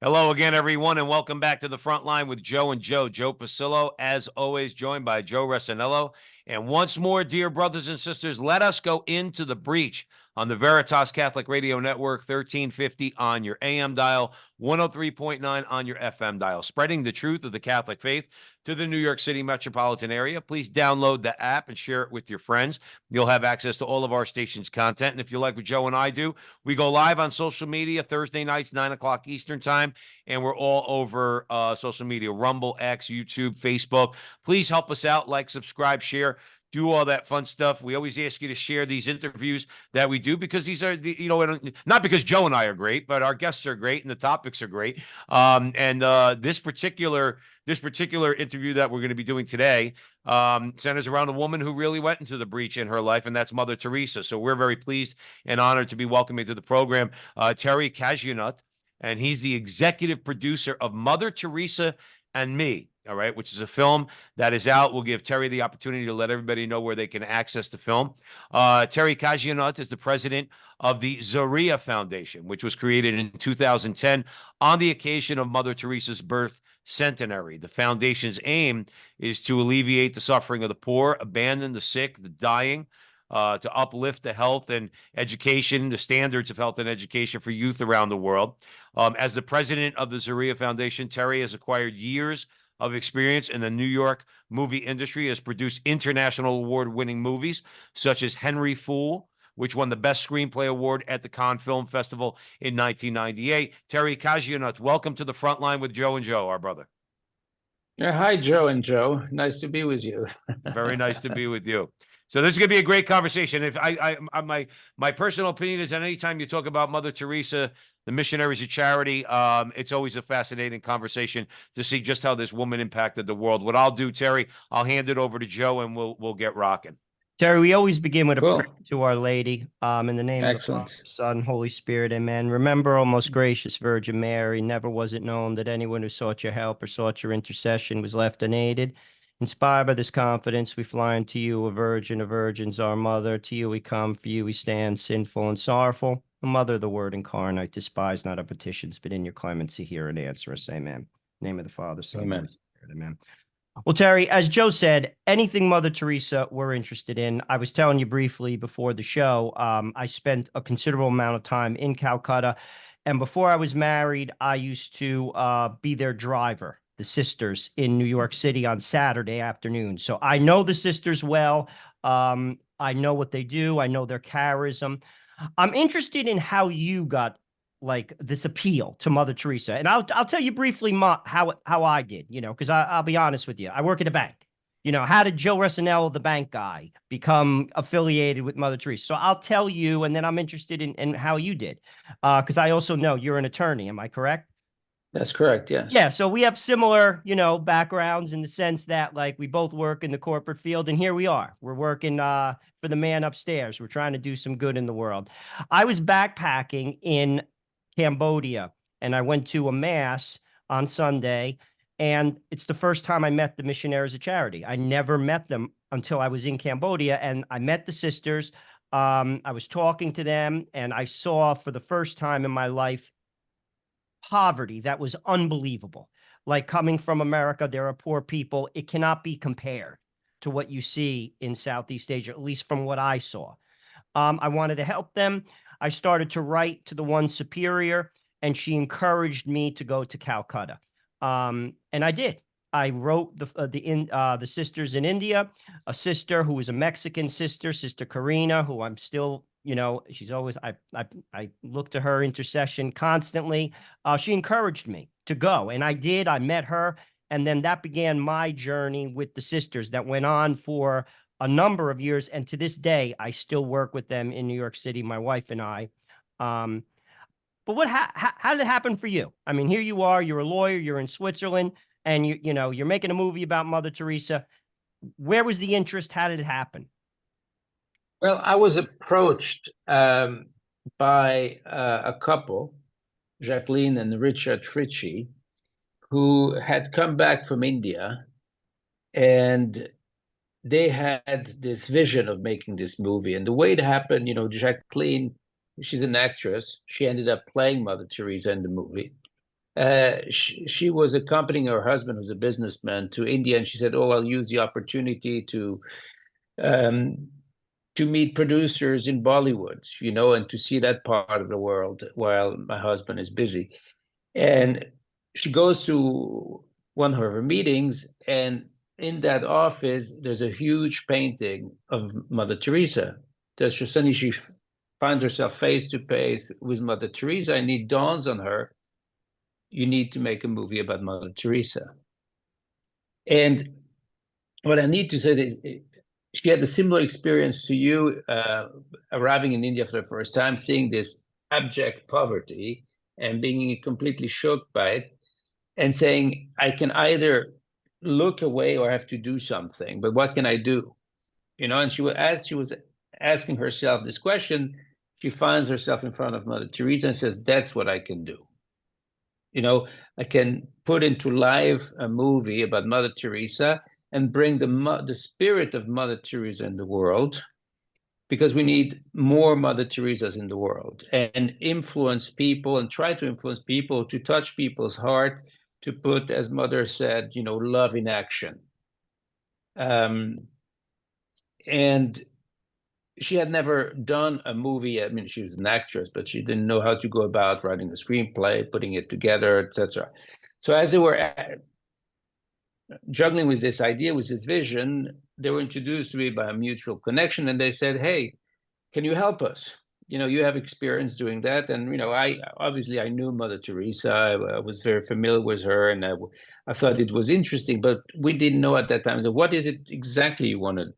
Hello again, everyone, and welcome back to the front line with Joe and Joe. Joe Pasillo, as always, joined by Joe Resinello. And once more, dear brothers and sisters, let us go into the breach on the Veritas Catholic Radio Network, 1350 on your AM dial, 103.9 on your FM dial, spreading the truth of the Catholic faith to the New York City metropolitan area. Please download the app and share it with your friends. You'll have access to all of our station's content. And if you like what Joe and I do, we go live on social media Thursday nights, 9 o'clock Eastern time, and we're all over social media, Rumble, X, YouTube, Facebook. Please help us out, like, subscribe, share, do all that fun stuff. We always ask you to share these interviews that we do because these are, not because Joe and I are great, but our guests are great and the topics are great. And this particular interview that we're going to be doing today centers around a woman who really went into the breach in her life, and that's Mother Teresa. So we're very pleased and honored to be welcoming to the program Thierry Cagianut, and he's the executive producer of Mother Teresa and Me, all right, which is a film that is out. We'll give Terry the opportunity to let everybody know where they can access the film. Thierry Cagianut is the president of the Zaria Foundation, which was created in 2010 on the occasion of Mother Teresa's birth centenary. The foundation's aim is to alleviate the suffering of the poor, abandon the sick, the dying, to uplift the health and education, the standards of health and education for youth around the world. As the president of the Zaria Foundation, Terry has acquired years of experience in the New York movie industry, has produced international award-winning movies such as Henry Fool, which won the Best Screenplay Award at the Cannes Film Festival in 1998. Thierry Cagianut, welcome to the front line with Joe and Joe, our brother. Yeah, hi, Joe and Joe. Nice to be with you. Very nice to be with you. So this is going to be a great conversation. If my personal opinion is that anytime you talk about Mother Teresa, the missionaries of charity, it's always a fascinating conversation to see just how this woman impacted the world. What I'll do, Terry, I'll hand it over to Joe, and we'll get rocking. Terry, we always begin with a Cool. prayer to Our Lady, in the name Excellent. of the Father, Son, Holy Spirit, amen. Remember, O most gracious Virgin Mary, never was it known that anyone who sought your help or sought your intercession was left unaided. Inspired by this confidence, we fly unto you, a virgin of virgins, our mother. To you we come, for you we stand, sinful and sorrowful. The mother of the Word incarnate, despise not our petitions, but in your clemency hear and answer us, amen. In the name of the Father, Son, Amen. Holy Spirit, amen. Well, Terry, as Joe said, anything Mother Teresa we're interested in. I was telling you briefly before the show, I spent a considerable amount of time in Calcutta. And before I was married, I used to be their driver, the sisters in New York City on Saturday afternoon. So I know the sisters well. I know what they do. I know their charism. I'm interested in how you got like this appeal to Mother Teresa. And I'll tell you briefly how I did, because I'll be honest with you. I work at a bank. How did Joe Resinello, the bank guy, become affiliated with Mother Teresa? So I'll tell you, and then I'm interested in how you did, because I also know you're an attorney. Am I correct? That's correct, yes. Yeah, so we have similar, backgrounds in the sense that, like, we both work in the corporate field, and here we are. We're working for the man upstairs. We're trying to do some good in the world. I was backpacking in Cambodia, and I went to a mass on Sunday, and it's the first time I met the missionaries of charity. I never met them until I was in Cambodia, and I met the sisters. I was talking to them, and I saw for the first time in my life poverty that was unbelievable. Like, coming from America, there are poor people. It cannot be compared to what you see in Southeast Asia, at least from what I saw. I wanted to help them. I started to write to the one superior, and she encouraged me to go to Calcutta. And I did. I wrote the sisters in India, a sister who was a Mexican sister, Sister Karina, who I'm still, she's always, I look to her intercession constantly. She encouraged me to go, and I did. I met her, and then that began my journey with the sisters that went on for a number of years, and to this day, I still work with them in New York City, my wife and I. But how did it happen for you? I mean, here you are, you're a lawyer, you're in Switzerland, and you're making a movie about Mother Teresa. Where was the interest? How did it happen? Well, I was approached by a couple, Jacqueline and Richard Fritchie, who had come back from India, and they had this vision of making this movie. And the way it happened, Jacqueline, she's an actress. She ended up playing Mother Teresa in the movie. She was accompanying her husband, who's a businessman, to India, and she said, "Oh, I'll use the opportunity um, to meet producers in Bollywood, and to see that part of the world while my husband is busy." And she goes to one of her meetings, and in that office, there's a huge painting of Mother Teresa. Suddenly she finds herself face to face with Mother Teresa, and it dawns on her, you need to make a movie about Mother Teresa. And what I need to say is, she had a similar experience to you, arriving in India for the first time, seeing this abject poverty and being completely shocked by it, and saying, I can either look away or have to do something, but what can I do? And as she was asking herself this question, she finds herself in front of Mother Teresa and says, that's what I can do. I can put into life a movie about Mother Teresa and bring the spirit of Mother Teresa in the world, because we need more Mother Teresas in the world, and influence people and try to influence people, to touch people's heart, to put, as Mother said, love in action. And she had never done a movie. I mean, she was an actress, but she didn't know how to go about writing a screenplay, putting it together, etc. So as they were juggling with this idea, with this vision, they were introduced to me by a mutual connection, and they said, hey, can you help us? You have experience doing that. And, I knew Mother Teresa. I was very familiar with her, and I thought it was interesting, but we didn't know at that time, so what is it exactly you want to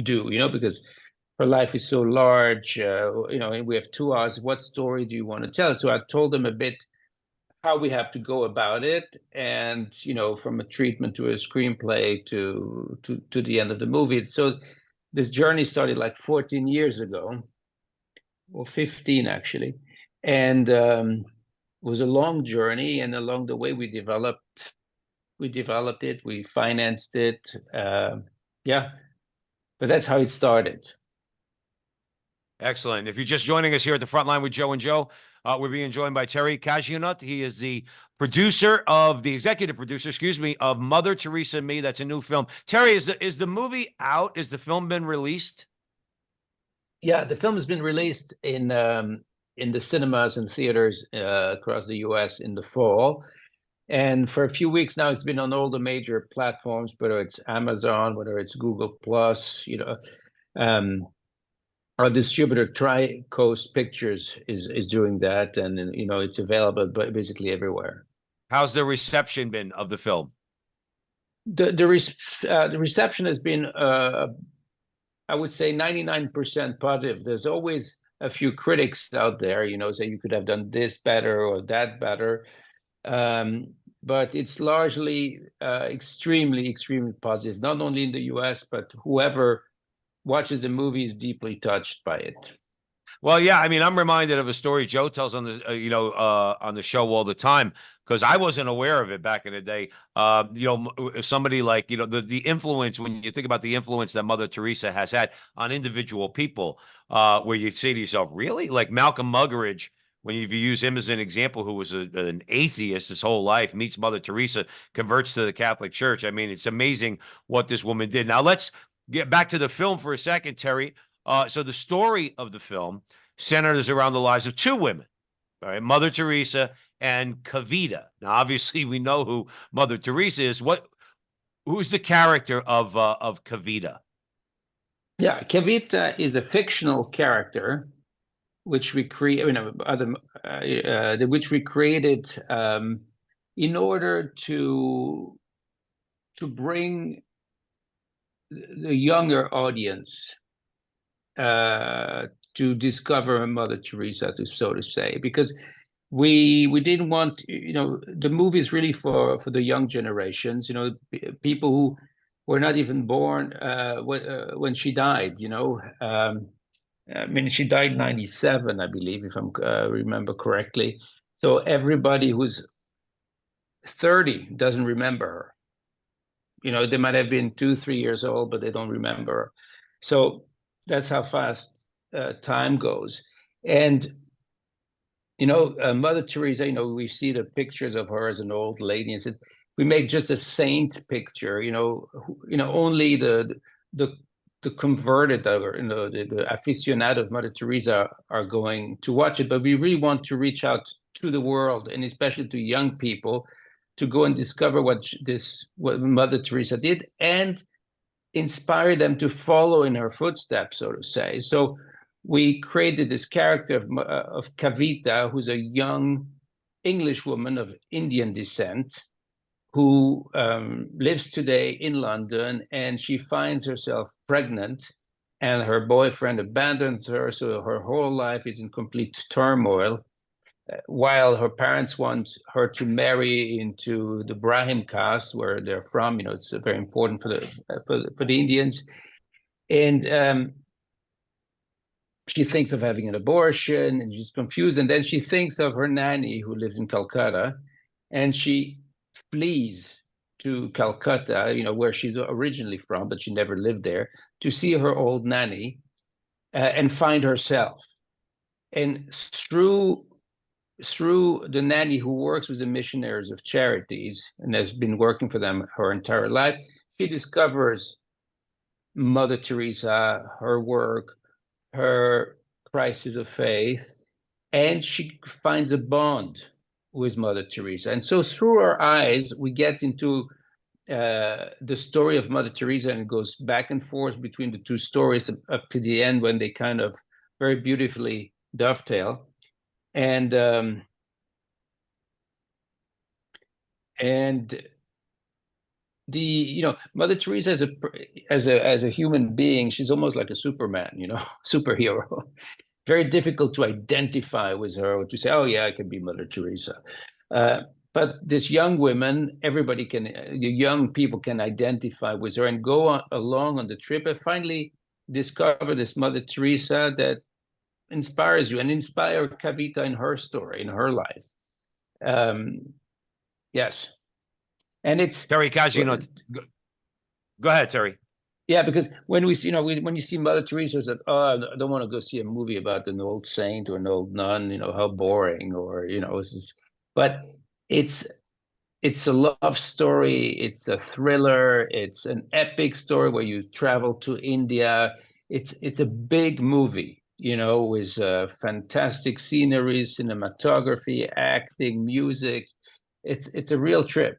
do, because her life is so large, and we have 2 hours. What story do you want to tell? So I told them a bit how we have to go about it, and from a treatment to a screenplay to the end of the movie. So this journey started like 14 years ago, or 15 actually, and it was a long journey. And along the way, we developed it, we financed it, but that's how it started. Excellent. If you're just joining us here at the front line with Joe and Joe, we're being joined by Thierry Cagianut. He is the executive producer, of Mother Teresa and Me. That's a new film. Thierry, is the movie out? Is the film been released? Yeah, the film has been released in the cinemas and theaters across the U.S. in the fall. And for a few weeks now, it's been on all the major platforms, whether it's Amazon, whether it's Google Plus. Our distributor Tri-Coast Pictures is doing that, and it's available basically everywhere. How's the reception been of the film? The reception has been, I would say, 99% positive. There's always a few critics out there, say you could have done this better or that better. But it's largely extremely, extremely positive, not only in the US, but whoever watches the movie is deeply touched by it. Well, yeah, I mean, I'm reminded of a story Joe tells on the on the show all the time, because I wasn't aware of it back in the day. Somebody like the influence, when you think about the influence that Mother Teresa has had on individual people, where you say to yourself, really, like Malcolm Muggeridge, when you use him as an example, who was an atheist his whole life, meets Mother Teresa, converts to the Catholic Church. I mean, it's amazing what this woman did. Now let's get back to the film for a second, Terry. So the story of the film centers around the lives of 2 women, all right, Mother Teresa and Kavita. Now, obviously, we know who Mother Teresa is. Who's the character of Kavita? Yeah, Kavita is a fictional character, which we which we created in order to bring the younger audience to discover Mother Teresa, so to say, because we didn't want, the movie is really for the young generations, people who were not even born when she died. I mean, she died 97, I believe, if I remember correctly. So everybody who's 30 doesn't remember her. They might have been 2-3 years old, but they don't remember. So that's how fast time goes. And Mother Teresa, we see the pictures of her as an old lady and said, we make just a saint picture, only the converted, or, the aficionado of Mother Teresa are going to watch it. But we really want to reach out to the world, and especially to young people, to go and discover what Mother Teresa did and inspire them to follow in her footsteps, so to say. So we created this character of Kavita, who's a young English woman of Indian descent who lives today in London, and she finds herself pregnant, and her boyfriend abandons her, so her whole life is in complete turmoil, while her parents want her to marry into the Brahmin caste, where they're from. It's very important for the Indians. And she thinks of having an abortion, and she's confused. And then she thinks of her nanny who lives in Calcutta, and she flees to Calcutta, where she's originally from, but she never lived there, to see her old nanny and find herself. And through the nanny, who works with the Missionaries of Charities and has been working for them her entire life, she discovers Mother Teresa, her work, her crisis of faith, and she finds a bond with Mother Teresa. And so through her eyes, we get into the story of Mother Teresa, and it goes back and forth between the two stories up to the end, when they kind of very beautifully dovetail. And Mother Teresa as a human being, she's almost like a Superman, superhero. Very difficult to identify with her, or to say, oh yeah, I can be Mother Teresa. But this young women, young people can identify with her and go along on the trip, and finally discover this Mother Teresa that inspires you, and inspire Kavita in her story, in her life. Yes. And it's Thierry Cagianut. Go ahead, Terry. Yeah, because when we see, when you see Mother Teresa, it's like, oh, I don't want to go see a movie about an old saint or an old nun, how boring, or but it's a love story, it's a thriller, it's an epic story where you travel to India. It's a big movie, with fantastic scenery, cinematography, acting, music. It's a real trip.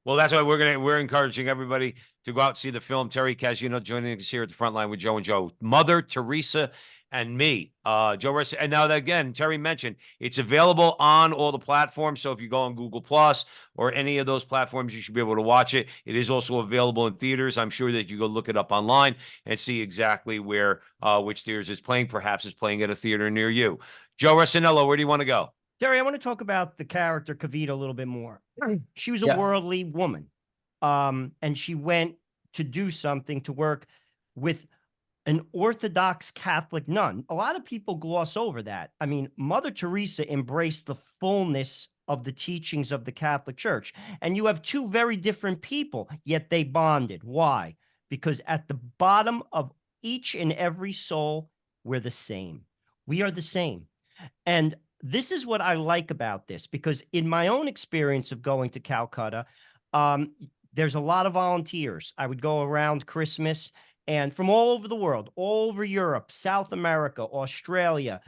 Well, that's why we're encouraging everybody to go out and see the film. Thierry Cagianut joining us here at the front line with Joe and Joe. Mother Teresa and Me. And now that, again, Terry mentioned it's available on all the platforms. So if you go on Google Plus or any of those platforms, you should be able to watch it. It is also available in theaters. I'm sure that you go look it up online and see exactly where which theaters it's playing. Perhaps it's playing at a theater near you. Joe Resinello, where do you want to go? Terry, I want to talk about the character Kavita a little bit more. She was a worldly woman, and she went to do something, to work with an Orthodox Catholic nun. A lot of people gloss over that. I mean, Mother Teresa embraced the fullness of the teachings of the Catholic Church. And you have two very different people, yet they bonded. Why? Because at the bottom of each and every soul, we're the same. We are the same. And this is what I like about this, because in my own experience of going to Calcutta, there's a lot of volunteers. I would go around Christmas, and from all over the world, all over Europe, South America, Australia,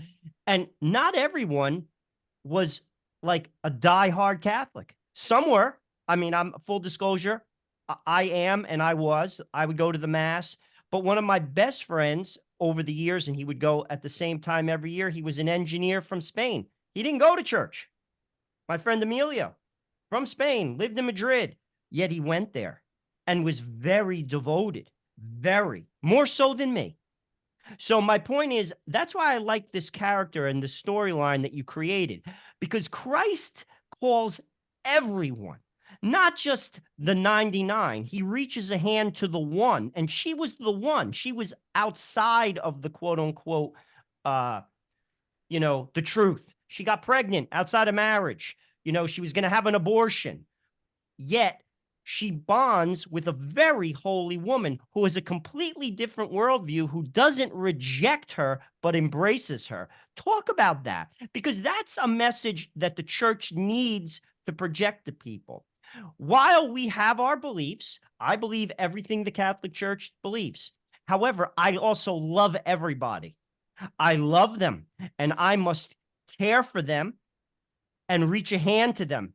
and not everyone was like a diehard Catholic. Some were. I mean, I'm full disclosure, I am, and I would go to the mass. But one of my best friends over the years, and he would go at the same time every year, he was an engineer from Spain. He didn't go to church. My friend Emilio from Spain, lived in Madrid, yet he went there and was very devoted, very, more so than me. So my point is, that's why I like this character and the storyline that you created, because Christ calls everyone, not just the 99. He reaches a hand to the one, and she was the one. She was outside of the quote unquote, the truth. She got pregnant outside of marriage. She was going to have an abortion. Yet she bonds with a very holy woman who has a completely different worldview, who doesn't reject her, but embraces her. Talk about that, because that's a message that the church needs to project to people. While we have our beliefs, I believe everything the Catholic Church believes. However, I also love everybody. I love them, and I must care for them and reach a hand to them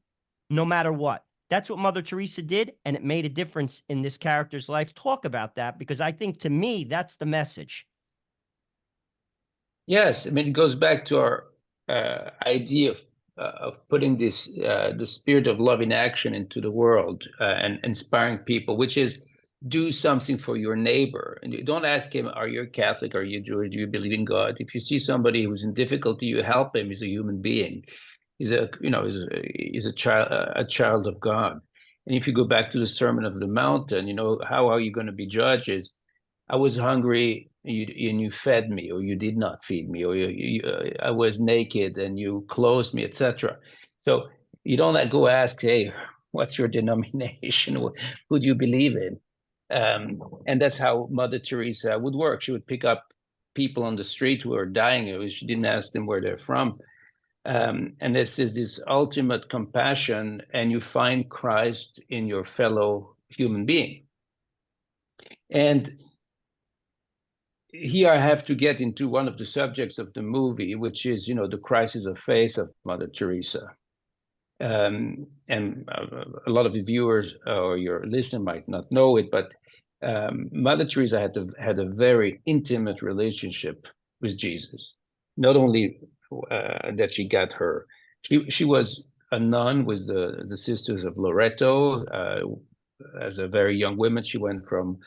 no matter what. That's what Mother Teresa did, and it made a difference in this character's life. Talk about that, because I think, to me, that's the message. Yes, I mean, it goes back to our idea of putting this the spirit of love in action into the world, and inspiring people, which is do something for your neighbor. And you don't ask him, are you Catholic? Are you Jewish? Do you believe in God? If you see somebody who's in difficulty, you help him. He's a human being. He's a child of God. And if you go back to the Sermon of the Mountain, how are you going to be judged? Is I was hungry and you fed me, or you did not feed me, or I was naked and you clothed me, etc. So you don't go ask, hey, what's your denomination? Who do you believe in? And that's how Mother Teresa would work. She would pick up people on the street who are dying. She didn't ask them where they're from. And this is this ultimate compassion, and you find Christ in your fellow human being. And here I have to get into one of the subjects of the movie, which is, the crisis of faith of Mother Teresa. And a lot of the viewers or your listener might not know it, but Mother Teresa had a very intimate relationship with Jesus. Not only that she got she was a nun with the Sisters of Loreto. As a very young woman, she went from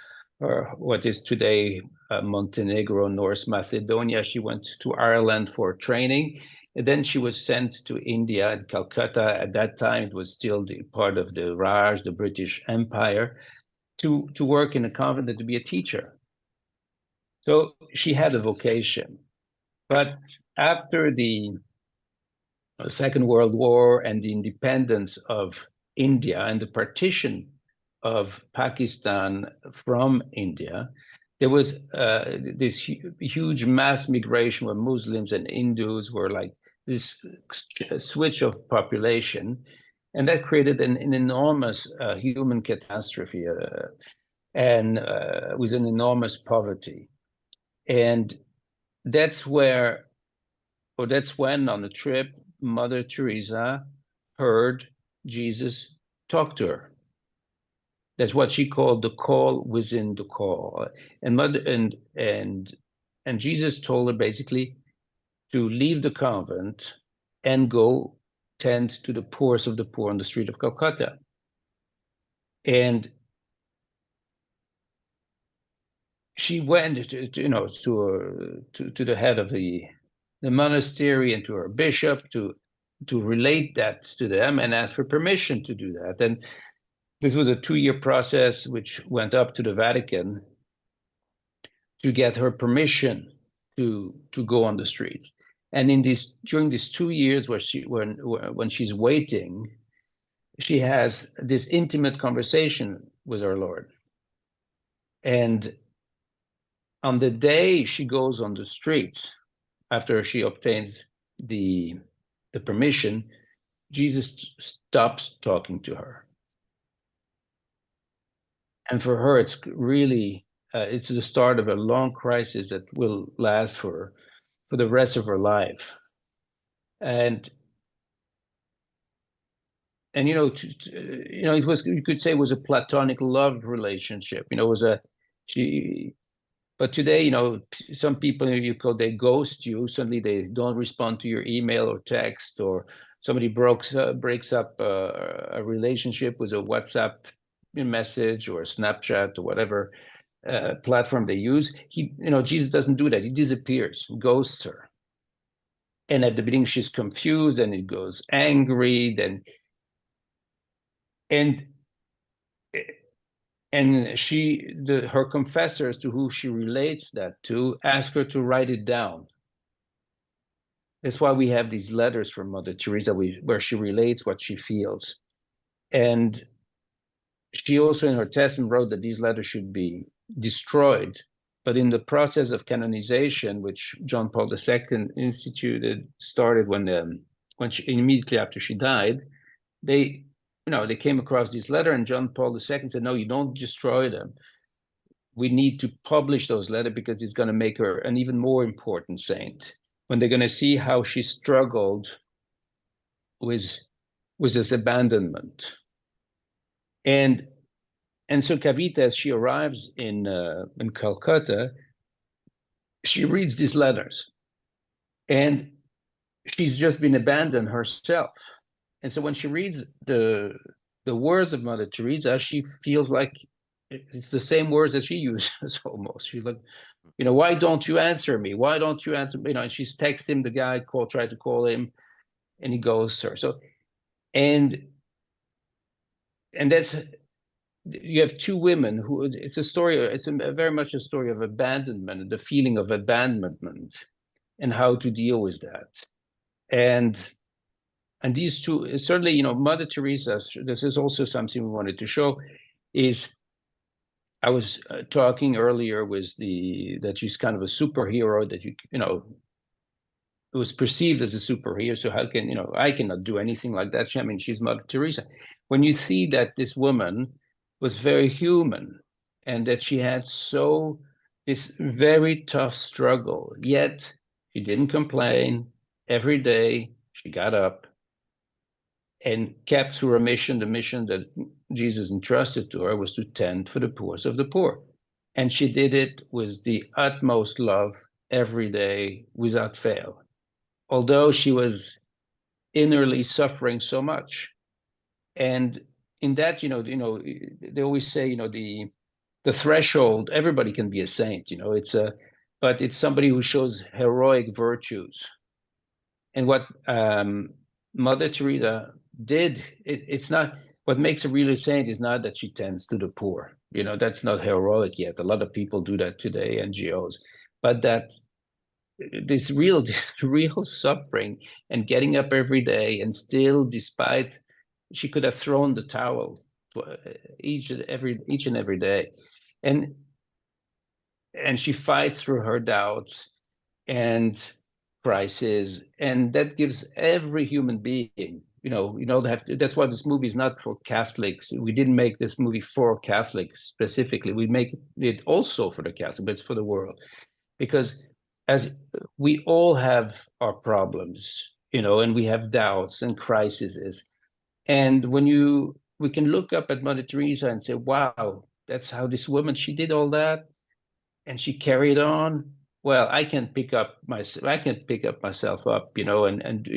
what is today Montenegro, North Macedonia. She went to Ireland for training. And then she was sent to India and Calcutta. At that time, it was still part of the Raj, the British Empire, to work in a convent and to be a teacher. So she had a vocation. But after the Second World War and the independence of India and the partition of Pakistan from India, there was this huge mass migration where Muslims and Hindus were like this switch of population, and that created an enormous human catastrophe and with an enormous poverty. And that's when on the trip, Mother Teresa heard Jesus talk to her. That's what she called the call within the call. And Jesus told her basically to leave the convent and go tend to the poorest of the poor on the street of Calcutta. And she went to the head of the monastery and to her bishop to relate that to them and ask for permission to do that. And this was a 2-year process which went up to the Vatican to get her permission to go on the streets. And during these 2 years when she's waiting, she has this intimate conversation with our Lord. And on the day she goes on the streets, after she obtains the permission, Jesus stops talking to her. And for her, it's really, it's the start of a long crisis that will last for the rest of her life. And it was, you could say, it was a platonic love relationship. But today, some people they ghost you. Suddenly, they don't respond to your email or text, or somebody breaks up a relationship with a WhatsApp message or a Snapchat or whatever platform they use. Jesus doesn't do that. He disappears, ghosts her. And at the beginning, she's confused, and it goes angry, and her confessors, to who she relates that to, ask her to write it down. That's why we have these letters from Mother Teresa where she relates what she feels. And she also in her testament wrote that these letters should be destroyed. But in the process of canonization, which John Paul II started when she, immediately after she died, they came across this letter, and John Paul II said, no, you don't destroy them. We need to publish those letters because it's going to make her an even more important saint when they're going to see how she struggled with this abandonment. And so Kavita, as she arrives in Calcutta, she reads these letters, and she's just been abandoned herself. And so when she reads the words of Mother Teresa, she feels like it's the same words that she uses almost. She's like, why don't you answer me? Why don't you answer me? And she's texting him, the guy tried to call him, and he ghosts her. So, and that's, you have two women who, it's a story, it's very much a story of abandonment, the feeling of abandonment, and how to deal with that. And these two, certainly, Mother Teresa, this is also something we wanted to show, is I was talking earlier with that she's kind of a superhero, that it was perceived as a superhero. So how can, I cannot do anything like that. I mean, she's Mother Teresa. When you see that this woman was very human and that she had this very tough struggle, yet she didn't complain. Every day she got up and kept to her mission. The mission that Jesus entrusted to her was to tend for the poorest of the poor. And she did it with the utmost love every day without fail, although she was innerly suffering so much. And in that, they always say, the threshold, everybody can be a saint, but it's somebody who shows heroic virtues. And what Mother Teresa did, it's not, what makes a really saint is not that she tends to the poor. That's not heroic yet. A lot of people do that today, NGOs, but that this real suffering and getting up every day, and still, despite, she could have thrown the towel each and every day, and she fights through her doubts and crisis, and that gives every human being, that's why this movie is not for Catholics. We didn't make this movie for Catholics specifically. We make it also for the Catholic, but it's for the world, because as we all have our problems, and we have doubts and crises. And when we can look up at Mother Teresa and say, wow, that's how this woman, she did all that and she carried on. Well, I can pick up myself up, and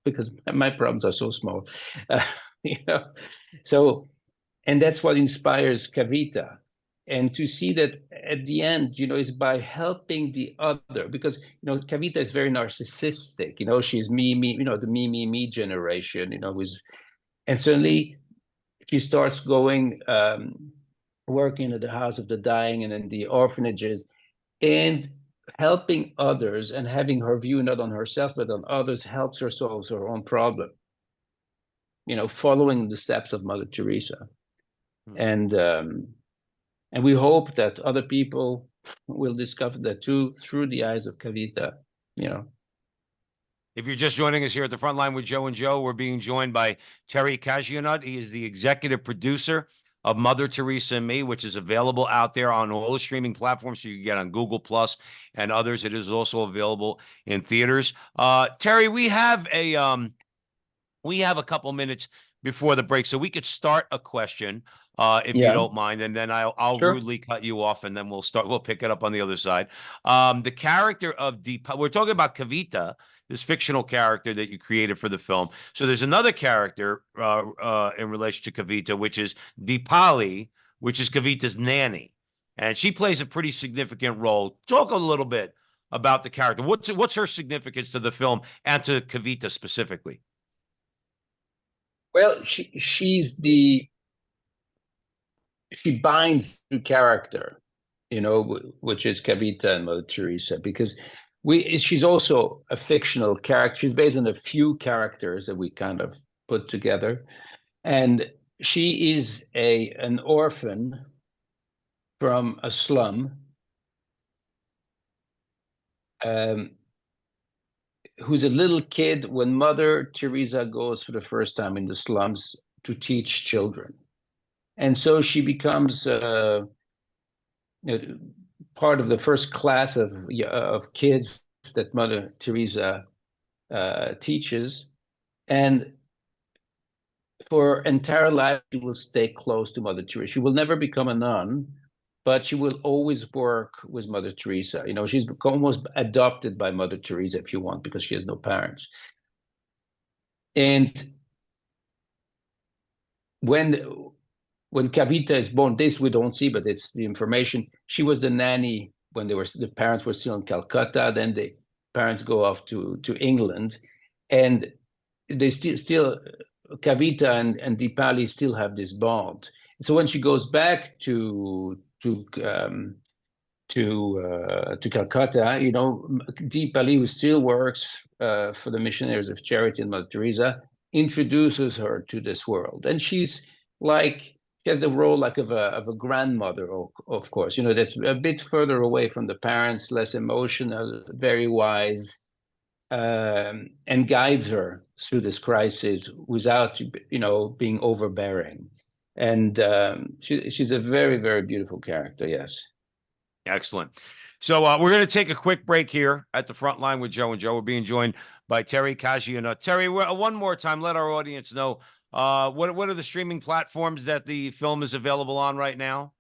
because my problems are so small, so, and that's what inspires Kavita. And to see that at the end, is by helping the other, because, Kavita is very narcissistic, she's me, the me generation, and suddenly she starts going, working at the House of the Dying and in the orphanages, and helping others, and having her view not on herself, but on others, helps her solve her own problem, following the steps of Mother Teresa. And we hope that other people will discover that too, through the eyes of Kavita, If you're just joining us here at the Front Line with Joe and Joe, we're being joined by Thierry Cagianut. He is the executive producer of Mother Teresa and Me, which is available out there on all the streaming platforms. So you can get on Google Plus and others. It is also available in theaters. Terry, we have a couple minutes before the break, so we could start a question, if you don't mind, and then I'll Sure. rudely cut you off, and then we'll pick it up on the other side. The character of we're talking about Kavita, this fictional character that you created for the film. So there's another character in relation to Kavita, which is Deepali, which is Kavita's nanny, and she plays a pretty significant role. Talk a little bit about the character. What's her significance to the film and to Kavita specifically? Well, she binds to character, which is Kavita and Mother Teresa, because she's also a fictional character. She's based on a few characters that we kind of put together. And she is an orphan from a slum, who's a little kid when Mother Teresa goes for the first time in the slums to teach children. And so she becomes part of the first class of kids that Mother Teresa teaches. And for her entire life, she will stay close to Mother Teresa. She will never become a nun, but she will always work with Mother Teresa. You know, she's almost adopted by Mother Teresa, if you want, because she has no parents. And when Kavita is born, this we don't see, but it's the information. She was the nanny when the parents were still in Calcutta. Then the parents go off to England, and they still Kavita and Deepali still have this bond. So when she goes back to Calcutta, you know, Deepali, who still works for the Missionaries of Charity and Mother Teresa, introduces her to this world, and she's like, she has the role like of a grandmother, of course, you know, that's a bit further away from the parents, less emotional, very wise, and guides her through this crisis without, you know, being overbearing. And she's a very, very beautiful character. Yes. Excellent. So we're going to take a quick break here at the front line with Joe and Joe. We're being joined by Thierry Cagianut. Terry, one more time, let our audience know what are the streaming platforms that the film is available on right now?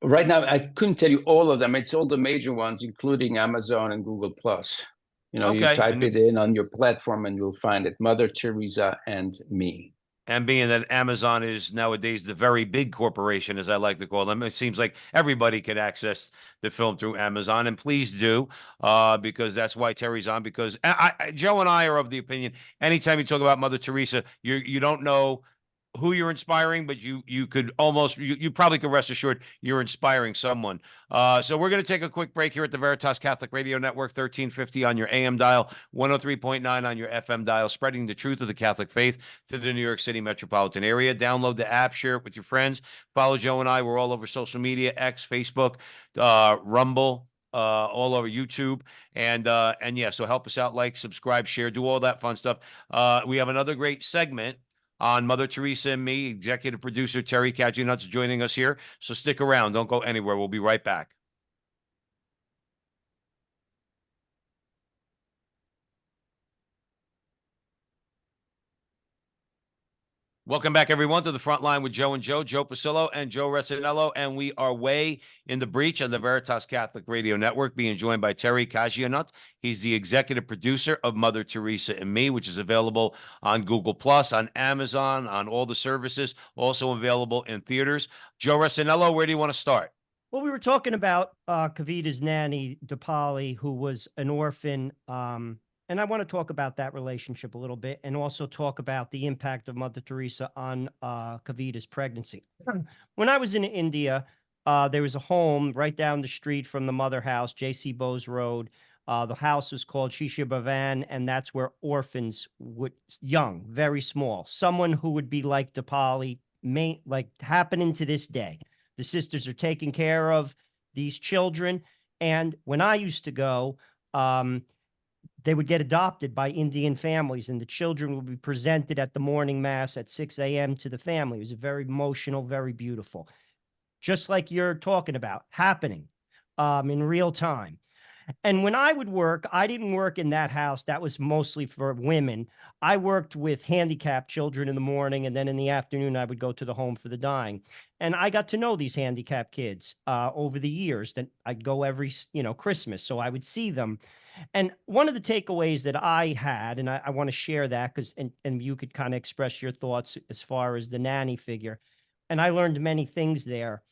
Right now, I couldn't tell you all of them. It's all the major ones, including Amazon and Google Plus. You know, Okay. you type it in on your platform and you'll find it. Mother Teresa and Me. And being that Amazon is nowadays the very big corporation, as I like to call them, it seems like everybody can access the film through Amazon. And please do, because that's why Terry's on. Because Joe and I are of the opinion, anytime you talk about Mother Teresa, you don't know who you're inspiring, but you could almost you probably could rest assured you're inspiring someone. So we're going to take a quick break here at the Veritas Catholic Radio Network, 1350 on your AM dial, 103.9 on your FM dial, spreading the truth of the Catholic faith to the New York City metropolitan area. Download the app, share it with your friends. Follow Joe and I. We're all over social media, X, Facebook, Rumble, all over YouTube, and yeah, so help us out, like, subscribe, share, do all that fun stuff. We have another great segment on Mother Teresa and Me. Executive producer Thierry Cagianut's joining us here, so stick around. Don't go anywhere. We'll be right back. Welcome back, everyone, to the front line with Joe and Joe Pasillo and Joe Resinello, and we are way in the breach on the Veritas Catholic Radio Network, being joined by Thierry Cagianut. He's the executive producer of Mother Teresa and Me, which is available on Google Plus, on Amazon, on all the services, also available in theaters. Joe Resinello, where do you want to start? Well, we were talking about Kavita's nanny, Deepali, who was an orphan. And I want to talk about that relationship a little bit and also talk about the impact of Mother Teresa on Kavita's pregnancy. When I was in India, there was a home right down the street from the mother house, J.C. Bose Road. The house was called Shisha Bhavan, and that's where orphans would, young, very small, someone who would be like Deepali, like happening to this day. The sisters are taking care of these children. And when I used to go, they would get adopted by Indian families, and the children would be presented at the morning mass at 6 a.m. to the family. It was very emotional, very beautiful. Just like you're talking about, happening in real time. And when I would work, I didn't work in that house. That was mostly for women. I worked with handicapped children in the morning, and then in the afternoon, I would go to the home for the dying. And I got to know these handicapped kids over the years. That I'd go every, Christmas, so I would see them. And one of the takeaways that I had, and I want to share that because, and you could kind of express your thoughts as far as the nanny figure. And I learned many things there.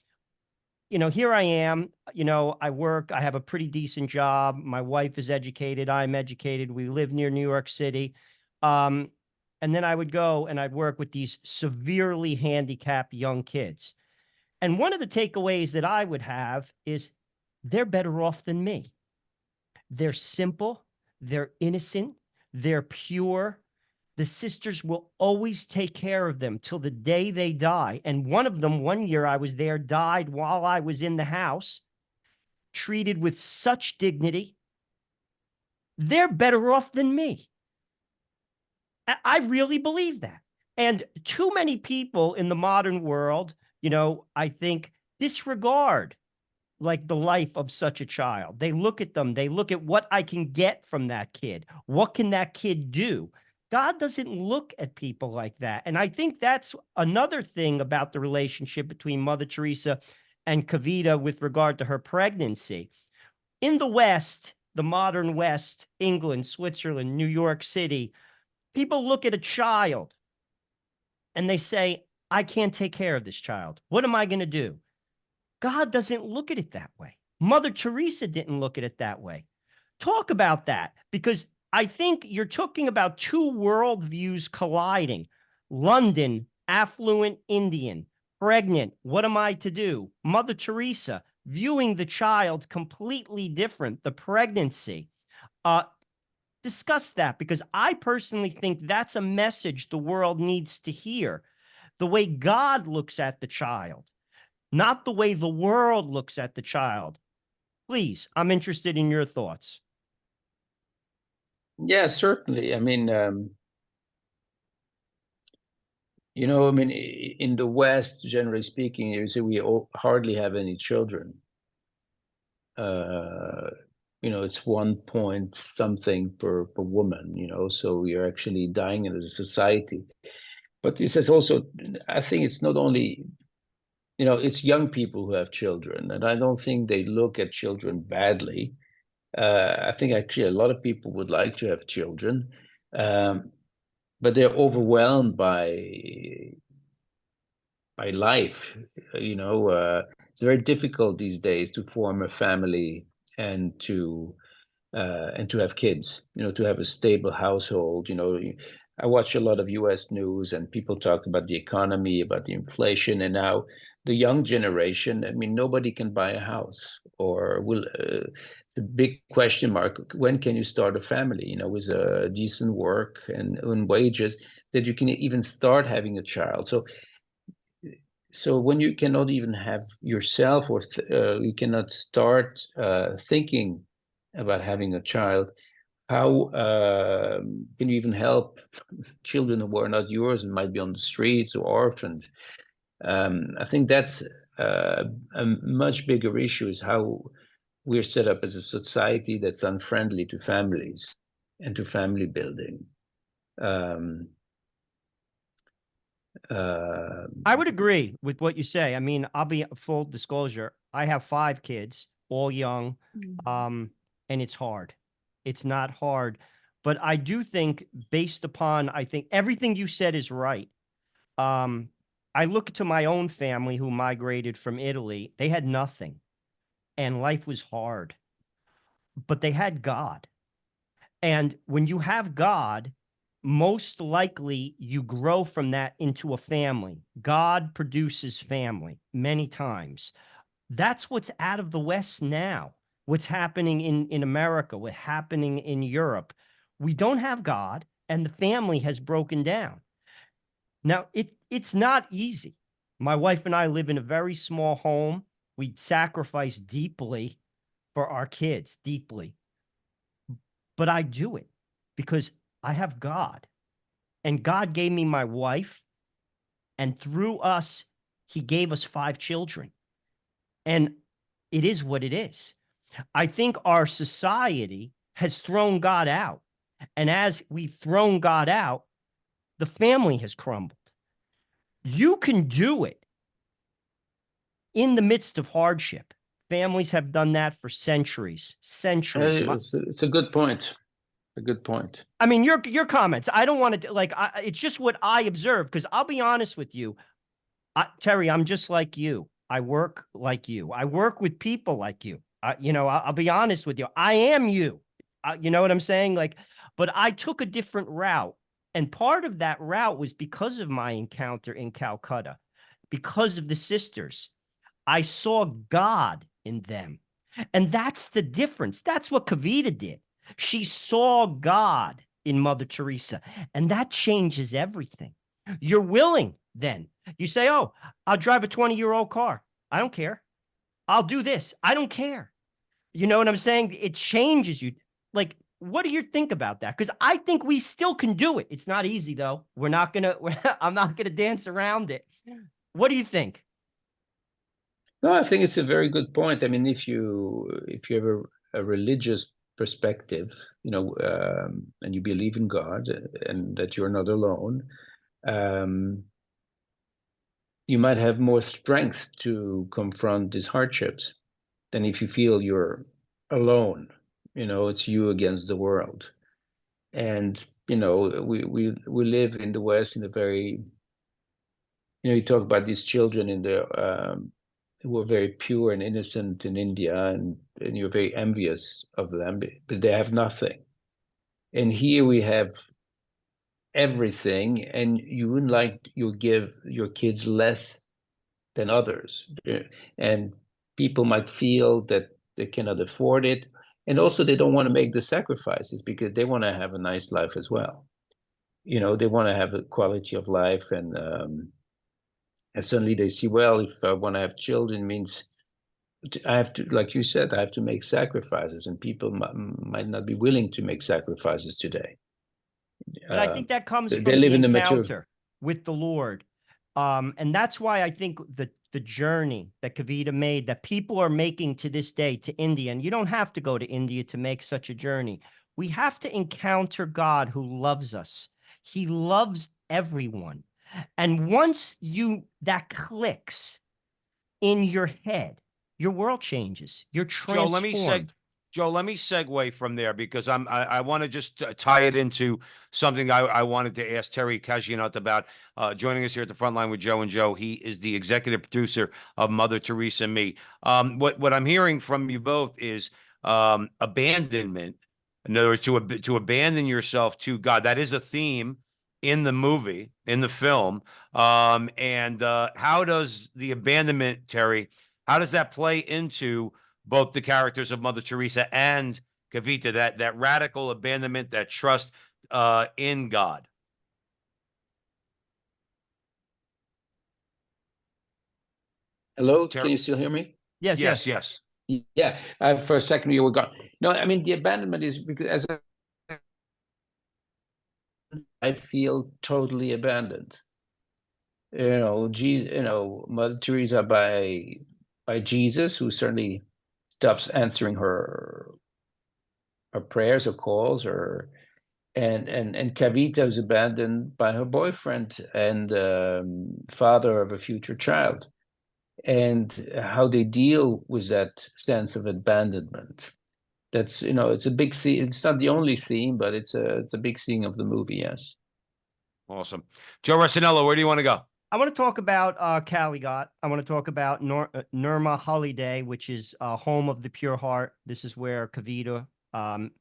Here I am, I work, I have a pretty decent job. My wife is educated. I'm educated. We live near New York City. And then I would go and I'd work with these severely handicapped young kids. And one of the takeaways that I would have is they're better off than me. They're simple, they're innocent, they're pure, the sisters will always take care of them till the day they die. And one of them, one year I was there, died while I was in the house, treated with such dignity. They're better off than me. I really believe that. And too many people in the modern world, I think disregard like the life of such a child. They look at them, they look at what I can get from that kid. What can that kid do? God doesn't look at people like that. And I think that's another thing about the relationship between Mother Teresa and Kavita with regard to her pregnancy. In the West, the modern West, England, Switzerland, New York City, people look at a child and they say, I can't take care of this child. What am I going to do? God doesn't look at it that way. Mother Teresa didn't look at it that way. Talk about that, because I think you're talking about two worldviews colliding. London, affluent Indian, pregnant, what am I to do? Mother Teresa, viewing the child completely different, the pregnancy. Discuss that, because I personally think that's a message the world needs to hear. The way God looks at the child, not the way the world looks at the child. Please, I'm interested in your thoughts. Yeah, certainly. I mean, in the West, generally speaking, you see, we hardly have any children. It's 1 point something per woman, so we are actually dying as a society. But this is also, I think it's not only, it's young people who have children, and I don't think they look at children badly. I think actually a lot of people would like to have children, but they're overwhelmed by life. It's very difficult these days to form a family and to have kids, to have a stable household. I watch a lot of US news, and people talk about the economy, about the inflation, and now the young generation, I mean, nobody can buy a house, or will the big question mark, when can you start a family, with a decent work and wages that you can even start having a child. So when you cannot even have yourself, or you cannot start thinking about having a child, how can you even help children who are not yours and might be on the streets or orphaned? I think that's a much bigger issue, is how we're set up as a society that's unfriendly to families and to family building. I would agree with what you say. I mean, I'll be full disclosure. I have 5 kids, all young, and it's hard. It's not hard, but I do think, based upon, I think everything you said is right. I look to my own family who migrated from Italy. They had nothing, and life was hard, but they had God. And when you have God, most likely you grow from that into a family. God produces family many times. That's what's out of the West now. What's happening in America, what's happening in Europe. We don't have God, and the family has broken down. Now, it's not easy. My wife and I live in a very small home. We sacrifice deeply for our kids, deeply. But I do it because I have God, and God gave me my wife, and through us, he gave us 5 children. And it is what it is. I think our society has thrown God out. And as we've thrown God out, the family has crumbled. You can do it in the midst of hardship. Families have done that for centuries. It's a good point. A good point. I mean, your comments. I don't want to it's just what I observe, because I'll be honest with you, Terry. I'm just like you. I work like you. I work with people like you. I'll be honest with you. I am you. You know what I'm saying? But I took a different route, and part of that route was because of my encounter in Calcutta, because of the sisters. I saw God in them, and that's the difference. That's what Kavita did. She saw God in Mother Teresa. And that changes everything. You're willing then. You say, oh, I'll drive a 20-year-old car. I don't care. I'll do this. I don't care. You know what I'm saying? It changes you. Like, what do you think about that? Because I think we still can do it. It's not easy, though. I'm not gonna dance around it. What do you think? No, I think it's a very good point. I mean, if you have a religious perspective, and you believe in God and that you're not alone, you might have more strength to confront these hardships than if you feel you're alone. It's you against the world. And we live in the West in a very, you talk about these children in the who were very pure and innocent in India, and you're very envious of them, but they have nothing. And here we have everything, and you wouldn't like you give your kids less than others. And people might feel that they cannot afford it. And also they don't want to make the sacrifices because they want to have a nice life as well. They want to have a quality of life, and suddenly they see, well, if I want to have children, means I have to, like you said, I have to make sacrifices, and people might not be willing to make sacrifices today. But I think that comes they from live the in the encounter with the Lord. And that's why I think the journey that Kavita made, that people are making to this day to India, and you don't have to go to India to make such a journey. We have to encounter God who loves us. He loves everyone. And once that clicks in your head, your world changes. You're transformed. Joe, let me segue from there because I want to just tie it into something I wanted to ask Thierry Cagianut about. Joining us here at the front line with Joe and Joe, he is the executive producer of Mother Teresa and Me. What I'm hearing from you both is abandonment. In other words, to abandon yourself to God. That is a theme in the movie, in the film. And how does the abandonment, Terry? How does that play into both the characters of Mother Teresa and Kavita, that radical abandonment, that trust in God? Hello, can you still hear me? Yes, yes. Yes. Yeah, for a second you were gone. No, I mean, the abandonment is because as I feel totally abandoned. Mother Teresa by Jesus, who certainly stops answering her prayers or calls, and Kavita is abandoned by her boyfriend and father of a future child, and how they deal with that sense of abandonment. That's it's a big theme. It's not the only theme, but it's a big theme of the movie. Yes. Awesome. Joe Resinello, where do you want to go? I want to talk about Caligott. I want to talk about Nirma Holiday, which is home of the pure heart. This is where Kavita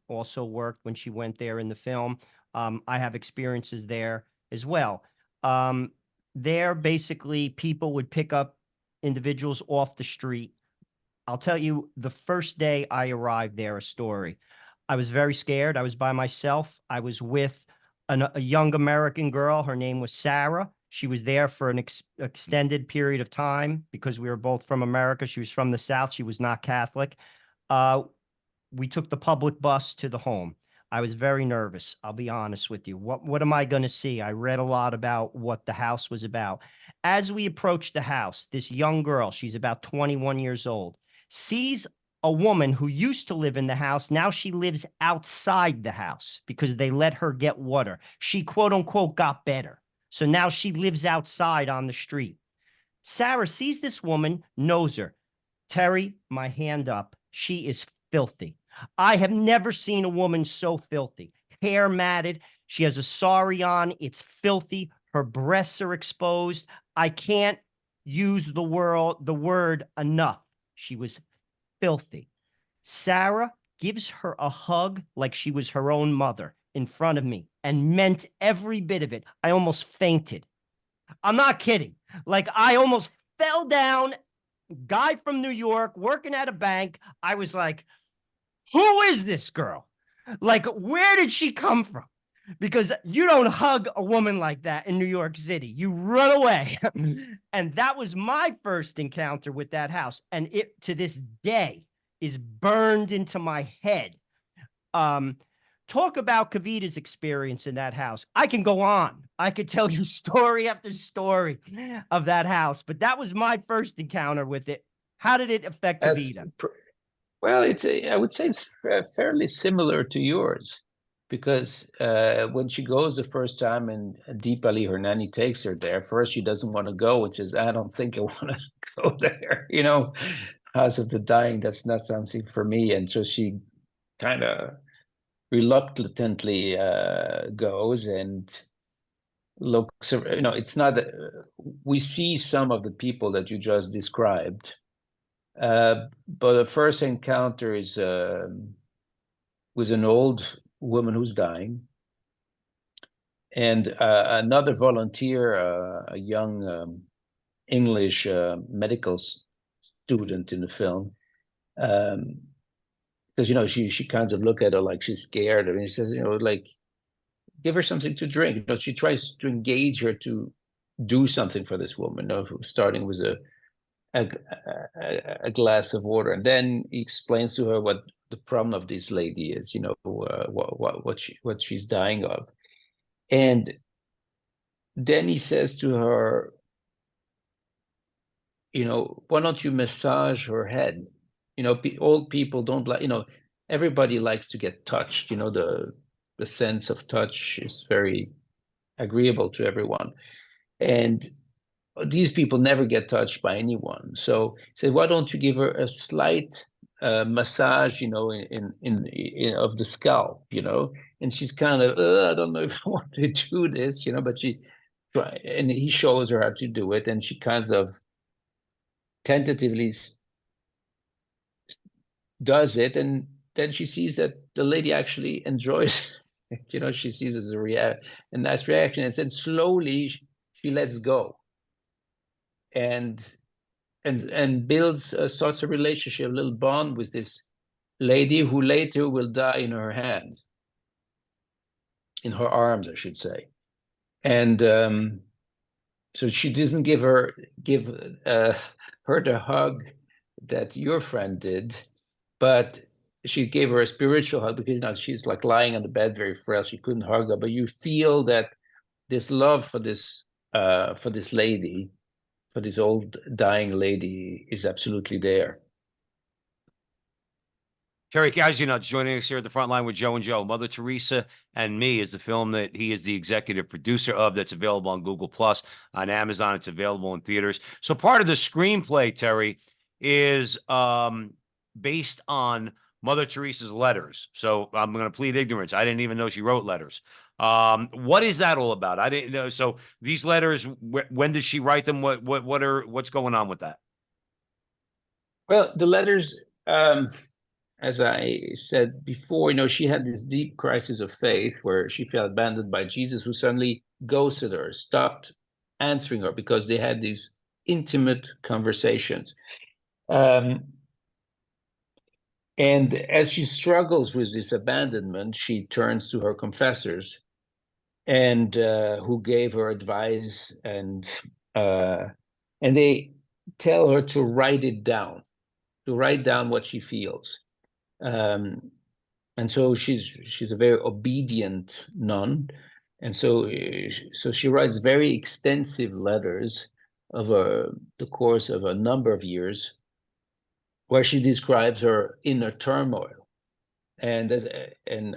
also worked when she went there in the film. I have experiences there as well. There, basically, people would pick up individuals off the street. I'll tell you the first day I arrived there, a story. I was very scared. I was by myself. I was with a young American girl. Her name was Sarah. She was there for an extended period of time because we were both from America. She was from the South. She was not Catholic. We took the public bus to the home. I was very nervous. I'll be honest with you. What am I going to see? I read a lot about what the house was about. As we approached the house, this young girl, she's about 21 years old, sees a woman who used to live in the house. Now she lives outside the house because they let her get water. She, quote unquote, got better. So now she lives outside on the street. Sarah sees this woman, knows her. Terry, my hand up. She is filthy. I have never seen a woman so filthy. Hair matted. She has a sari on. It's filthy. Her breasts are exposed. I can't use the word enough. She was filthy. Sarah gives her a hug like she was her own mother in front of me and meant every bit of it. I almost fainted. I'm not kidding. Like, I almost fell down. Guy from New York working at a bank. I was like, who is this girl? Like, where did she come from? because you don't hug a woman like that in New York City. You run away. And that was my first encounter with that house. And it, to this day, is burned into my head. Um, Talk about Kavita's experience in that house. I can go on. I could tell you story after story of that house, but that was my first encounter with it. How did it affect Kavita? Well, I would say it's fairly similar to yours, because when she goes the first time and Deepali, her nanny, takes her there, first she doesn't want to go and says, I don't think I want to go there. House of the Dying, that's not something for me. And so she kind of reluctantly goes and looks, it's not, we see some of the people that you just described. But the first encounter is with an old woman who's dying, and another volunteer, a young English medical student in the film, because she kind of look at her like she's scared. I mean, she says, like, give her something to drink. She tries to engage her to do something for this woman. Starting with a glass of water, and then he explains to her what the problem of this lady is, what she's dying of. And then he says to her, why don't you massage her head? Old people don't like, everybody likes to get touched. The sense of touch is very agreeable to everyone, and these people never get touched by anyone. So he said, why don't you give her a slight massage, in of the scalp, and she's kind of, I don't know if I want to do this, but and he shows her how to do it, and she kind of tentatively does it, and then she sees that the lady actually enjoys it. She sees it as a nice reaction, and then slowly she lets go and builds a sort of relationship, a little bond with this lady who later will die in her hands, in her arms, I should say. And so she doesn't give her the hug that your friend did, but she gave her a spiritual hug, because she's like lying on the bed very frail. She couldn't hug her, but you feel that this love for this lady, for this old dying lady, is absolutely there. Thierry Cagianut joining us here at the front line with Joe and Joe. Mother Teresa and Me is the film that he is the executive producer of, that's available on Google Plus, on Amazon. It's available in theaters. So part of the screenplay, Terry, is based on Mother Teresa's letters. So I'm going to plead ignorance. I didn't even know she wrote letters. What is that all about? I didn't know. So these letters, when did she write them? What's going on with that? Well, the letters, as I said before, she had this deep crisis of faith where she felt abandoned by Jesus, who suddenly ghosted her, stopped answering her, because they had these intimate conversations. And as she struggles with this abandonment, she turns to her confessors, and who gave her advice, and they tell her to write down what she feels. And so she's a very obedient nun, and so she writes very extensive letters over the course of a number of years, where she describes her inner turmoil. And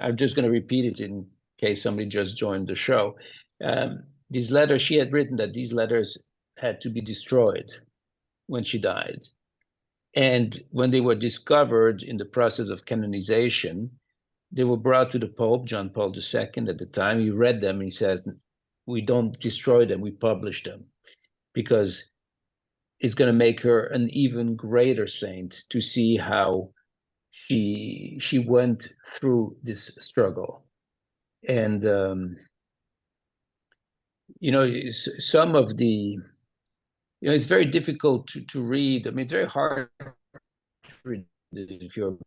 I'm just going to repeat it in case somebody just joined the show. These letters, she had written that these letters had to be destroyed when she died. And when they were discovered in the process of canonization, they were brought to the Pope, John Paul II at the time. He read them and he says, we don't destroy them, we publish them, because it's going to make her an even greater saint to see how she went through this struggle. And some of the, it's very difficult to read. I mean, it's very hard to read if you're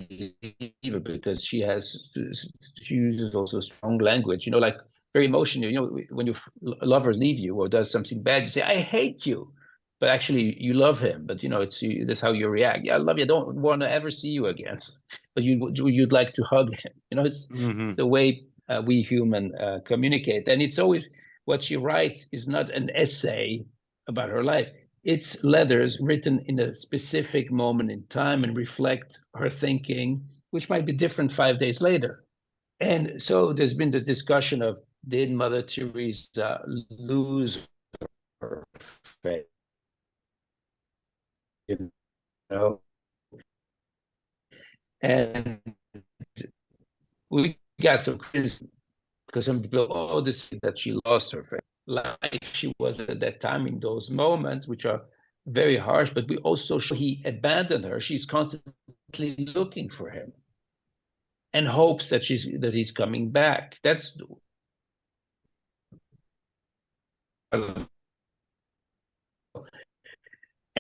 believer because she uses also strong language, like very emotional. When your lover leave you or does something bad, you say, I hate you. But actually you love him. But that's how you react. Yeah, I love you. I don't want to ever see you again. But you'd like to hug him. It's the way we human communicate. And it's always what she writes is not an essay about her life. It's letters written in a specific moment in time and reflect her thinking, which might be different 5 days later. And so there's been this discussion of, did Mother Teresa lose her faith? And we got some criticism because some people, this that she lost her faith, like she was at that time in those moments, which are very harsh. But we also show he abandoned her. She's constantly looking for him and hopes that he's coming back. That's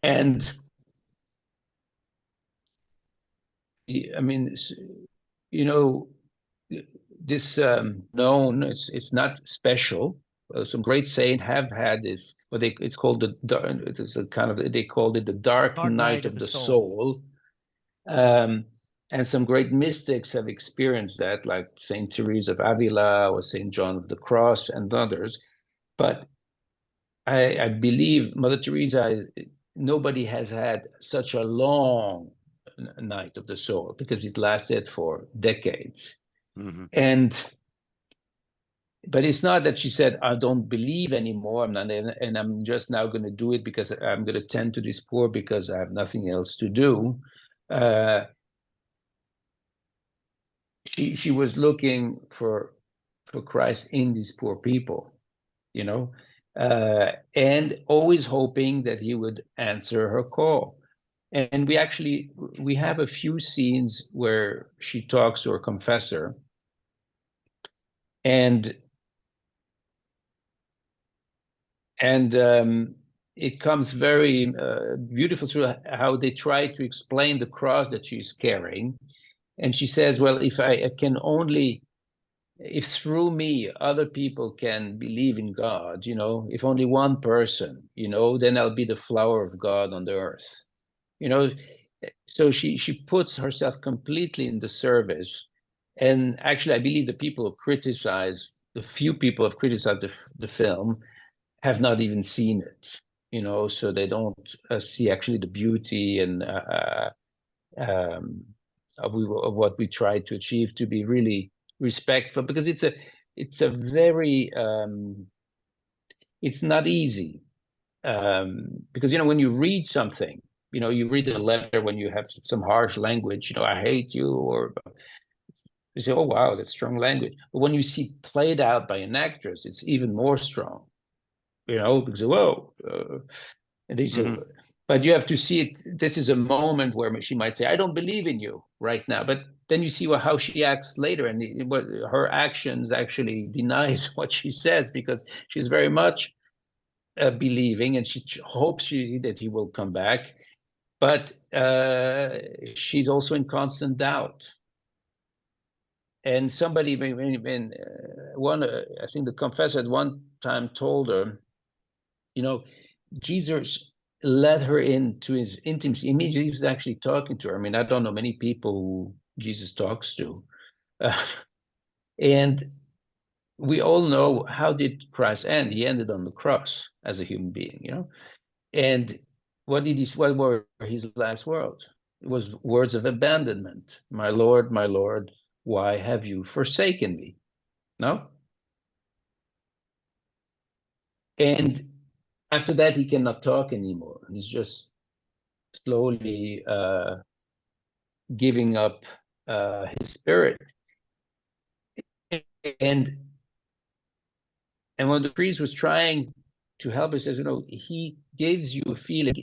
and I mean, this known. It's not special. Some great saints have had this. It's called it's a kind of, they called it the dark night of the soul. And some great mystics have experienced that, like Saint Teresa of Avila or Saint John of the Cross and others. But I believe Mother Teresa, nobody has had such a long night of the soul because it lasted for decades. But it's not that she said, I don't believe anymore, and I'm just now going to do it because I'm going to tend to this poor because I have nothing else to do. She was looking for Christ in these poor people, and always hoping that he would answer her call. And we have a few scenes where she talks to her confessor, and it comes very beautiful through how they try to explain the cross that she's carrying. And she says, well, if through me other people can believe in God, if only one person, then I'll be the flower of God on the earth. So she puts herself completely in the service. And actually, I believe the few people who have criticized the film have not even seen it, so they don't see actually the beauty and of what we try to achieve, to be really respectful, because it's a very it's not easy, because when you read something, you read a letter when you have some harsh language, I hate you, or you say, oh wow, that's strong language. But when you see played out by an actress, it's even more strong, because whoa, and they say, but you have to see it. This is a moment where she might say, I don't believe in you right now. But then you see how she acts later, and her actions actually denies what she says, because she's very much believing, and she hopes that he will come back. But she's also in constant doubt. And somebody, I think the confessor at one time told her, Jesus led her into his intimacy. Immediately, he was actually talking to her. I mean, I don't know many people who Jesus talks to. And we all know, how did Christ end? He ended on the cross as a human being, And what were his last words? It was words of abandonment. My Lord, why have you forsaken me? No? And after that, he cannot talk anymore. He's just slowly giving up his spirit. And when the priest was trying to help, he says, he gives you a feeling,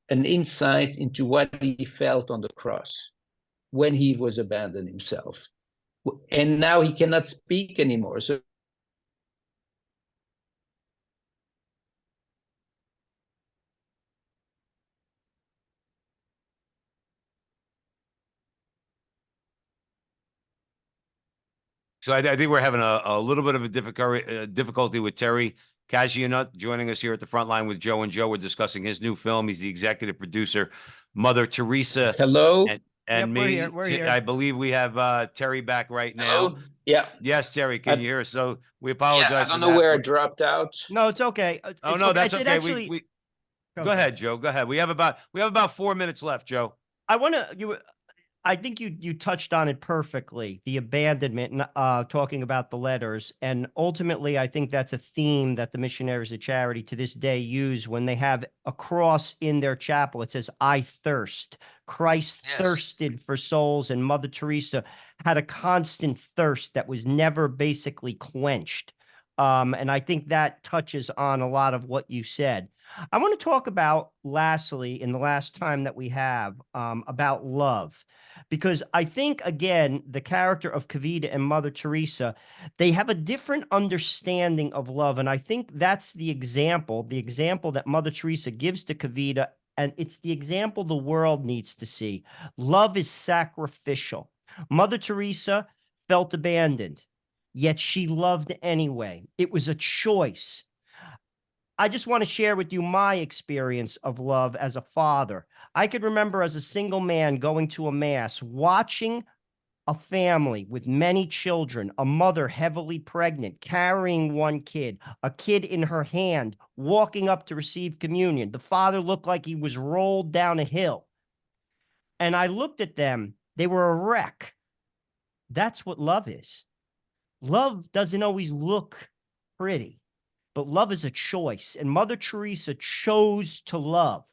an insight into what he felt on the cross when he was abandoned himself. And now he cannot speak anymore. So So I think we're having a little bit of a difficulty with Terry Cagianut joining us here at the front line with Joe and Joe. We're discussing his new film. He's the executive producer, Mother Teresa Hello? Yep, and we're here. Me. We're here. I believe we have Terry back right now. Hello? Yeah. Yes, Terry, can you hear us? So we Yeah, I apologize for don't know that. where I dropped out. No, it's okay. Oh It's no, okay. that's It okay. actually, We go ahead, Joe. Go ahead. We have about 4 minutes left, Joe. I want to, I think you touched on it perfectly, the abandonment, talking about the letters. And ultimately, I think that's a theme that the missionaries of charity to this day use when they have a cross in their chapel. It says, I thirst. Christ Yes. thirsted for souls, and Mother Teresa had a constant thirst that was never basically quenched. And I think that touches on a lot of what you said. I want to talk about, lastly, in the last time that we have, about love. Because I think, again, the character of Kavita and Mother Teresa, they have a different understanding of love. And I think that's the example that Mother Teresa gives to Kavita. And it's the example the world needs to see. Love is sacrificial. Mother Teresa felt abandoned, yet she loved anyway. It was a choice. I just want to share with you my experience of love as a father. I could remember as a single man going to a mass, watching a family with many children, a mother heavily pregnant, carrying one kid, a kid in her hand, walking up to receive communion. The father looked like he was rolled down a hill. And I looked at them. They were a wreck. That's what love is. Love doesn't always look pretty, but love is a choice. And Mother Teresa chose to love.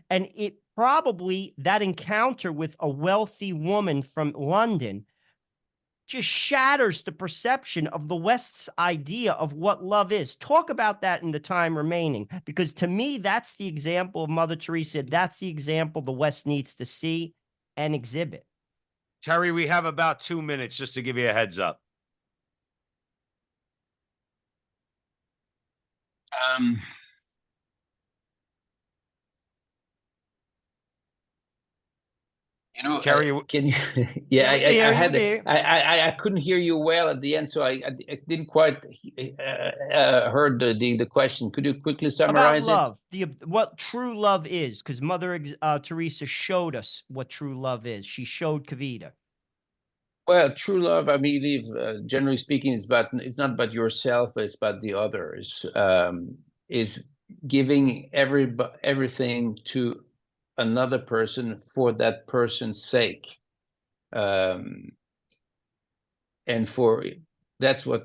And it probably, that encounter with a wealthy woman from London just shatters the perception of the West's idea of what love is. Talk about that in the time remaining, because to me, that's the example of Mother Teresa. That's the example the West needs to see and exhibit. Terry, we have about 2 minutes just to give you a heads up. You know, Terry, can you? Yeah, Yeah, I couldn't hear you well at the end, so I didn't quite heard the question. Could you quickly about summarize it? love, what true love is, because Mother Teresa showed us what true love is. She showed Kavita. Well, true love, I believe, generally speaking, it's not about yourself, but it's about the others. Is giving everything to another person for that person's sake, and that's what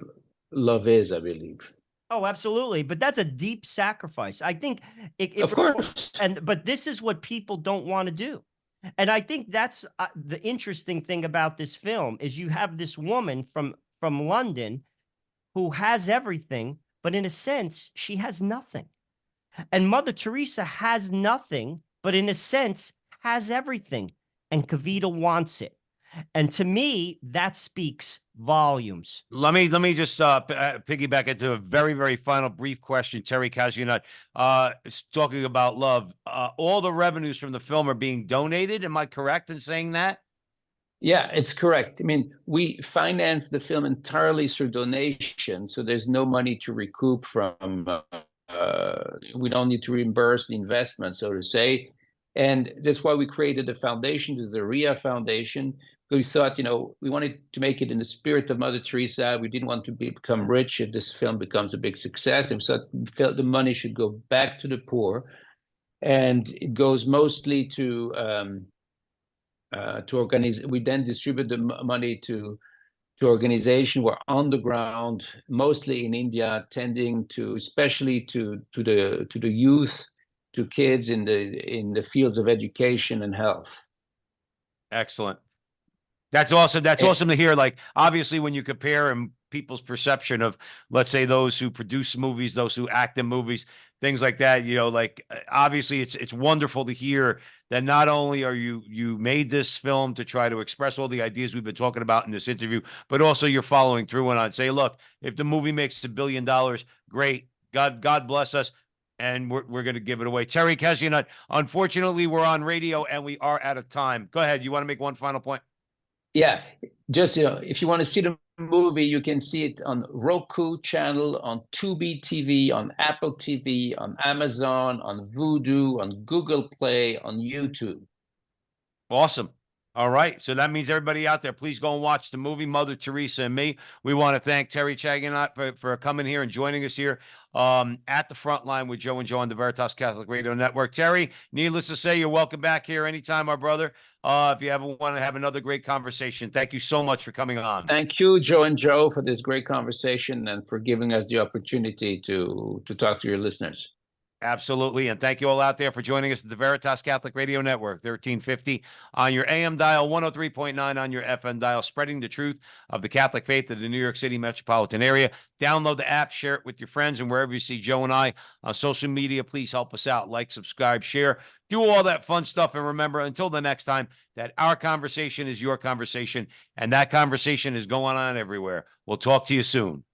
love is, I believe. Oh, absolutely. But that's a deep sacrifice. I think Of course. but this is what people don't want to do. And I think that's the interesting thing about this film is you have this woman from London who has everything, but in a sense, she has nothing. And Mother Teresa has nothing, but in a sense, has everything. And Kavita wants it. And to me, that speaks volumes. let me just piggyback into a very, very final brief question. Terry Cagianut, is talking about love. All the revenues from the film are being donated. Am I correct in saying that? Yeah, it's correct. I mean, we finance the film entirely through donation, so there's no money to recoup from. We don't need to reimburse the investment, so to say. And that's why we created a foundation, the RIA Foundation. We thought, we wanted to make it in the spirit of Mother Teresa. We didn't want to become rich if this film becomes a big success. And so we felt the money should go back to the poor. And it goes mostly to organize. We then distribute the money to organization who are on the ground, mostly in India, tending to, especially to the youth, to kids in the fields of education and health. Excellent. That's awesome. That's awesome to hear. Like, obviously, when you compare people's perception of, let's say, those who produce movies, those who act in movies, things like that, like, obviously, it's wonderful to hear that not only are you made this film to try to express all the ideas we've been talking about in this interview, but also you're following through on it. Say, look, if the movie makes $1 billion, great. God bless us. And we're going to give it away. Terry Cagianut, unfortunately, we're on radio and we are out of time. Go ahead. You want to make one final point? Yeah, just if you want to see the movie, you can see it on Roku channel, on Tubi TV, on Apple TV, on Amazon, on Vudu, on Google Play, on YouTube. Awesome. All right. So that means everybody out there, please go and watch the movie Mother Teresa and Me. We want to thank Thierry Cagianut for coming here and joining us here at the front line with Joe and Joe on the Veritas Catholic Radio Network. Terry, needless to say, you're welcome back here anytime, our brother. If you ever want to have another great conversation, thank you so much for coming on. Thank you, Joe and Joe, for this great conversation and for giving us the opportunity to talk to your listeners. Absolutely. And thank you all out there for joining us at the Veritas Catholic Radio Network, 1350 on your AM dial, 103.9 on your FM dial, spreading the truth of the Catholic faith of the New York City metropolitan area. Download the app, share it with your friends, and wherever you see Joe and I on social media, please help us out. Like, subscribe, share, do all that fun stuff. And remember, until the next time, that our conversation is your conversation, and that conversation is going on everywhere. We'll talk to you soon.